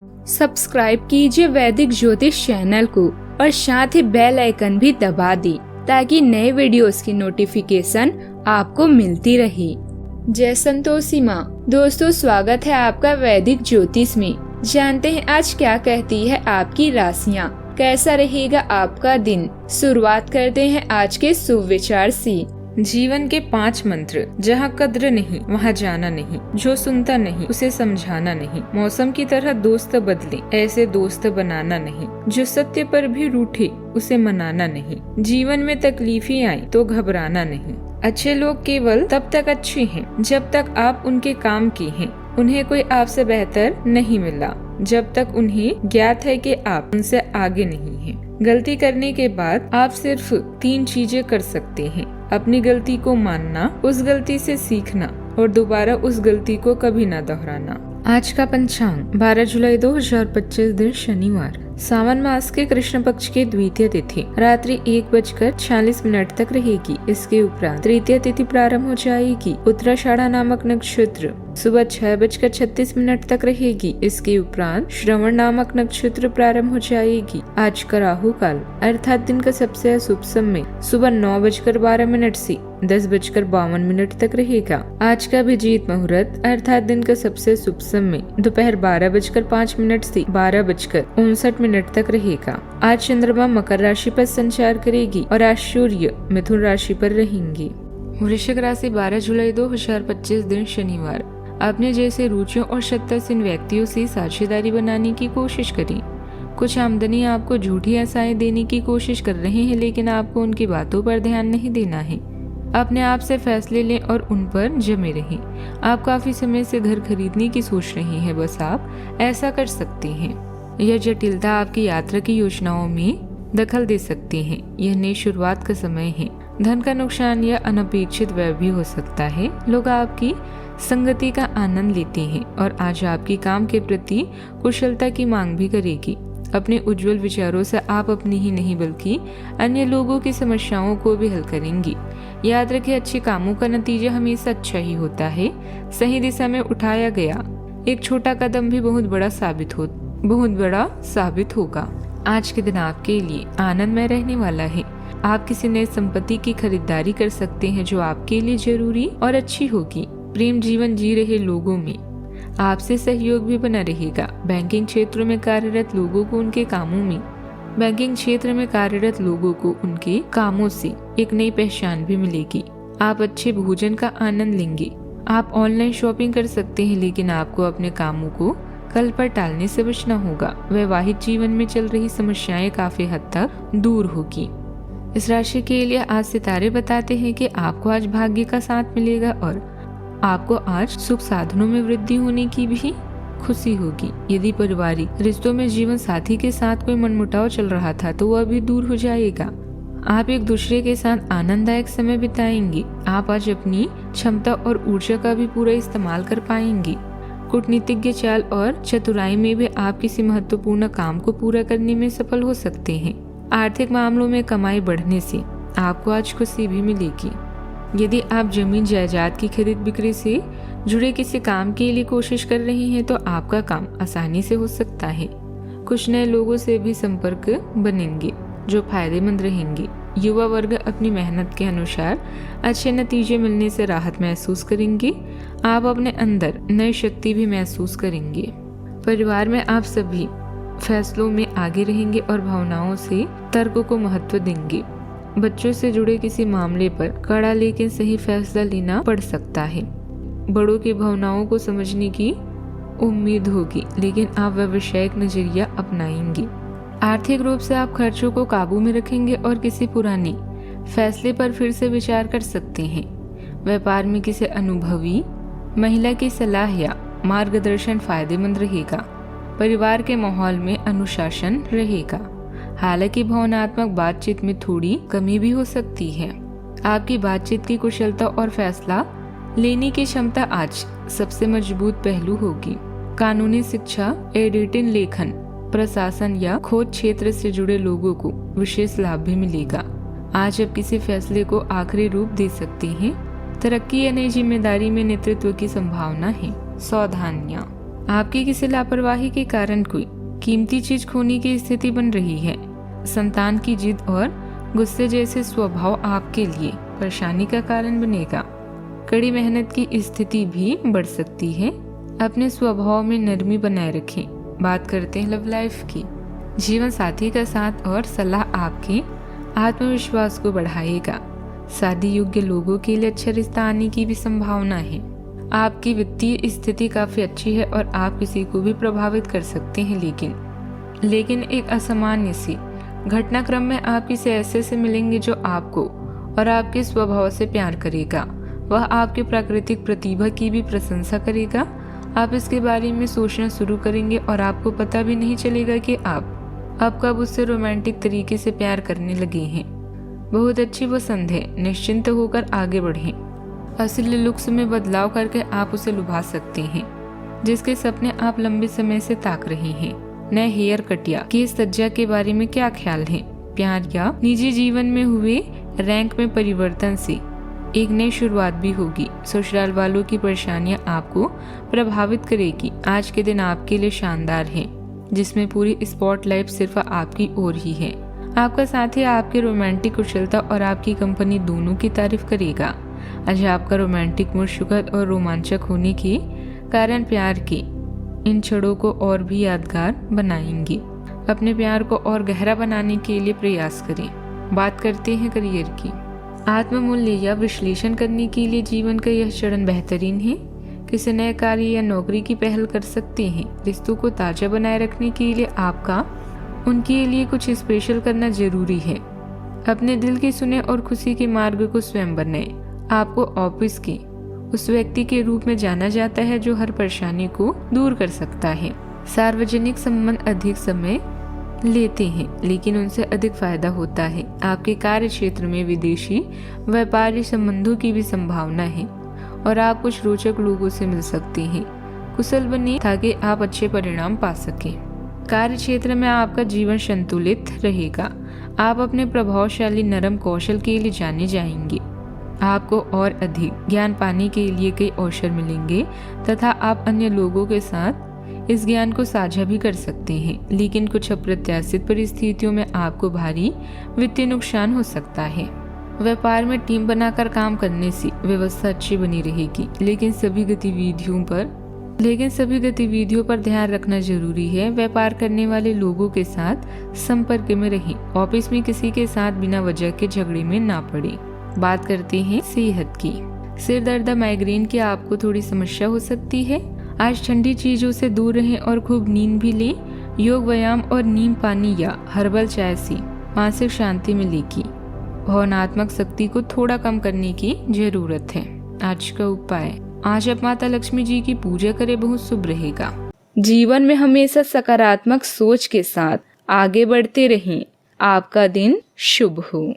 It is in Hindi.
सब्सक्राइब कीजिए वैदिक ज्योतिष चैनल को और साथ ही बेल आइकन भी दबा दी ताकि नए वीडियोस की नोटिफिकेशन आपको मिलती रहे। जय संतोषी माँ। दोस्तों, स्वागत है आपका वैदिक ज्योतिष में। जानते हैं आज क्या कहती है आपकी राशियाँ, कैसा रहेगा आपका दिन। शुरुआत करते हैं आज के शुभ विचार से। जीवन के 5 मंत्र। जहाँ कद्र नहीं वहाँ जाना नहीं, जो सुनता नहीं उसे समझाना नहीं, मौसम की तरह दोस्त बदले ऐसे दोस्त बनाना नहीं, जो सत्य पर भी रूठे उसे मनाना नहीं, जीवन में तकलीफें आई तो घबराना नहीं। अच्छे लोग केवल तब तक अच्छे हैं जब तक आप उनके काम के हैं, उन्हें कोई आपसे बेहतर नहीं मिला जब तक उन्हें ज्ञात है कि आप उनसे आगे नहीं हैं। गलती करने के बाद आप सिर्फ 3 चीजें कर सकते हैं: अपनी गलती को मानना, उस गलती से सीखना और दोबारा उस गलती को कभी न दोहराना। आज का पंचांग 12 जुलाई 2025 दिन शनिवार, सावन मास के कृष्ण पक्ष की द्वितीय तिथि रात्रि 1:46 तक रहेगी। इसके उपरांत तृतीय तिथि प्रारंभ हो जाएगी। उत्तराषाढ़ा नामक नक्षत्र सुबह 6:36 तक रहेगी। इसके उपरांत श्रवण नामक नक्षत्र प्रारंभ हो जाएगी। आज का राहु काल अर्थात दिन का सबसे अशुभ समय सुबह 9:12 से 10:52 तक रहेगा। आज का अभिजीत मुहूर्त अर्थात दिन का सबसे शुभ समय दोपहर 12:05 से 12:59 तक रहेगा। आज चंद्रमा मकर राशि पर संचार करेगी और आज सूर्य मिथुन राशि पर रहेंगी। वृश्चिक राशि 12 जुलाई 2025 दिन शनिवार, अपने जैसे रुचियों और सत्तासीन व्यक्तियों से साझेदारी बनाने की कोशिश करें। कुछ आमदनी आपको झूठी आशाएं देने की कोशिश कर रहे हैं, लेकिन आपको उनकी बातों पर ध्यान नहीं देना है। अपने आप से फैसले लें और उन पर जमे रहें। आप काफी समय से घर खरीदने की सोच रहे हैं, बस आप ऐसा कर सकते हैं। यह जटिलता आपकी यात्रा की योजनाओं में दखल दे सकते हैं। यह नई शुरुआत का समय है। धन का नुकसान या अनपेक्षित व्यय भी हो सकता है। लोग आपकी संगति का आनंद लेते हैं और आज आपकी काम के प्रति कुशलता की मांग भी करेगी। अपने उज्जवल विचारों से आप अपनी ही नहीं बल्कि अन्य लोगों की समस्याओं को भी हल करेंगी। याद रखें, अच्छे कामों का नतीजा हमेशा अच्छा ही होता है। सही दिशा में उठाया गया एक छोटा कदम भी बहुत बड़ा साबित होगा। आज के दिन आपके लिए आनंदमय रहने वाला है। आप किसी नई संपत्ति की खरीदारी कर सकते हैं जो आपके लिए जरूरी और अच्छी होगी। प्रेम जीवन जी रहे लोगों में आपसे सहयोग भी बना रहेगा। बैंकिंग क्षेत्र में कार्यरत लोगों को उनके कामों से एक नई पहचान भी मिलेगी। आप अच्छे भोजन का आनंद लेंगे। आप ऑनलाइन शॉपिंग कर सकते हैं, लेकिन आपको अपने कामों को कल पर टालने से बचना होगा। वैवाहिक जीवन में चल रही समस्याएं काफी हद तक दूर होगी। इस राशि के लिए आज सितारे बताते हैं कि आपको आज भाग्य का साथ मिलेगा और आपको आज सुख साधनों में वृद्धि होने की भी खुशी होगी। यदि पारिवारिक रिश्तों में जीवन साथी के साथ कोई मनमुटाव चल रहा था तो वह भी दूर हो जाएगा। आप एक दूसरे के साथ आनंददायक समय बिताएंगे। आप आज अपनी क्षमता और ऊर्जा का भी पूरा इस्तेमाल कर पाएंगे। कूटनीतिज्ञ चाल और चतुराई में भी आप किसी महत्वपूर्ण काम को पूरा करने में सफल हो सकते हैं। आर्थिक मामलों में कमाई बढ़ने से आपको आज खुशी भी मिलेगी। यदि आप जमीन जायदाद की खरीद बिक्री से जुड़े किसी काम के लिए कोशिश कर रहे हैं तो आपका काम आसानी से हो सकता है। कुछ नए लोगों से भी संपर्क बनेंगे जो फायदेमंद रहेंगे। युवा वर्ग अपनी मेहनत के अनुसार अच्छे नतीजे मिलने से राहत महसूस करेंगे। आप अपने अंदर नई शक्ति भी महसूस करेंगे। परिवार में आप सभी फैसलों में आगे रहेंगे और भावनाओं से तर्क को महत्व देंगे। बच्चों से जुड़े किसी मामले पर कड़ा लेकिन सही फैसला लेना पड़ सकता है। बड़ों की भावनाओं को समझने की उम्मीद होगी, लेकिन आप व्यावसायिक नजरिया अपनाएंगे। आर्थिक रूप से आप खर्चों को काबू में रखेंगे और किसी पुराने फैसले पर फिर से विचार कर सकते हैं। व्यापार में किसी अनुभवी महिला की सलाह या मार्गदर्शन फायदेमंद रहेगा। परिवार के माहौल में अनुशासन रहेगा। हालांकि भावनात्मक बातचीत में थोड़ी कमी भी हो सकती है। आपकी बातचीत की कुशलता और फैसला लेने की क्षमता आज सबसे मजबूत पहलू होगी। कानूनी शिक्षा, एडिटिंग, लेखन, प्रशासन या खोज क्षेत्र से जुड़े लोगों को विशेष लाभ भी मिलेगा। आज आप किसी फैसले को आखिरी रूप दे सकते हैं। तरक्की या नई जिम्मेदारी में नेतृत्व की संभावना है। सावधानियां, आपकी किसी लापरवाही के कारण कोई कीमती चीज खोने की स्थिति बन रही है। संतान की जिद और गुस्से जैसे स्वभाव आपके लिए परेशानी का कारण बनेगा। कड़ी मेहनत की स्थिति भी बढ़ सकती है। अपने स्वभाव में नरमी बनाए रखें। बात करते हैं लव लाइफ की। जीवन साथी का साथ और सलाह आपके आत्मविश्वास को बढ़ाएगा। शादी योग्य लोगों के लिए अच्छा रिश्ता आने की भी संभावना है। आपकी वित्तीय स्थिति काफी अच्छी है और आप किसी को भी प्रभावित कर सकते हैं, लेकिन एक असामान्य सी घटनाक्रम में आप किसी ऐसे से मिलेंगे जो आपको और आपके स्वभाव से प्यार करेगा। वह आपके प्राकृतिक प्रतिभा की भी प्रशंसा करेगा। आप इसके बारे में सोचना शुरू करेंगे और आपको पता भी नहीं चलेगा कि आप कब उससे रोमांटिक तरीके से प्यार करने लगे हैं। बहुत अच्छी पसंद है। निश्चिंत होकर आगे बढ़ें। असली लुक्स में बदलाव करके आप उसे लुभा सकते हैं, जिसके सपने आप लंबे समय से ताक रहे हैं। नए हेयर कट या केस सज्जा के बारे में क्या ख्याल है? प्यार या निजी जीवन में हुए रैंक में परिवर्तन से एक नई शुरुआत भी होगी। ससुराल वालों की परेशानियां आपको प्रभावित करेगी। आज के दिन आपके लिए शानदार है, जिसमें पूरी स्पॉटलाइट सिर्फ आपकी ओर ही है। आपका साथी आपके रोमांटिक कुशलता और आपकी कंपनी दोनों की तारीफ करेगा। आज आपका रोमांटिक मूड सुखद और रोमांचक होने के कारण प्यार के इन क्षणों को और भी यादगार बनाएंगे। अपने प्यार को और गहरा बनाने के लिए प्रयास करें। बात करते हैं करियर की। आत्ममूल्य या विश्लेषण करने के लिए जीवन का यह चरण बेहतरीन है। किसी नए कार्य या नौकरी की पहल कर सकते हैं। रिश्तों को ताजा बनाए रखने के लिए आपका उनके लिए कुछ स्पेशल करना जरूरी है। अपने दिल की सुने और खुशी के मार्ग को स्वयं बनाए। आपको ऑफिस के उस व्यक्ति के रूप में जाना जाता है जो हर परेशानी को दूर कर सकता है। सार्वजनिक संबंध अधिक समय लेते हैं, लेकिन उनसे अधिक फायदा होता है। आपके कार्य क्षेत्र में विदेशी व्यापारी संबंधों की भी संभावना है और आप कुछ रोचक लोगों से मिल सकते हैं। कुशल बने ताकि आप अच्छे परिणाम पा सकें। कार्य क्षेत्र में आपका जीवन संतुलित रहेगा। आप अपने प्रभावशाली नरम कौशल के लिए जाने जाएंगे। आपको और अधिक ज्ञान पाने के लिए कई अवसर मिलेंगे तथा आप अन्य लोगों के साथ इस ज्ञान को साझा भी कर सकते हैं, लेकिन कुछ अप्रत्याशित परिस्थितियों में आपको भारी वित्तीय नुकसान हो सकता है। व्यापार में टीम बनाकर काम करने से व्यवस्था अच्छी बनी रहेगी, लेकिन सभी गतिविधियों पर ध्यान रखना जरूरी है। व्यापार करने वाले लोगों के साथ संपर्क में रहें। ऑफिस में किसी के साथ बिना वजह के झगड़े में ना पड़े। बात करते हैं सेहत की। सिर दर्द, माइग्रेन की आपको थोड़ी समस्या हो सकती है। आज ठंडी चीजों से दूर रहें और खूब नींद भी लें। योग, व्यायाम और नीम पानी या हर्बल चाय से मानसिक शांति मिलेगी। भावनात्मक शक्ति को थोड़ा कम करने की जरूरत है। आज का उपाय, आज आप माता लक्ष्मी जी की पूजा करें, बहुत शुभ रहेगा। जीवन में हमेशा सकारात्मक सोच के साथ आगे बढ़ते रहें। आपका दिन शुभ हो।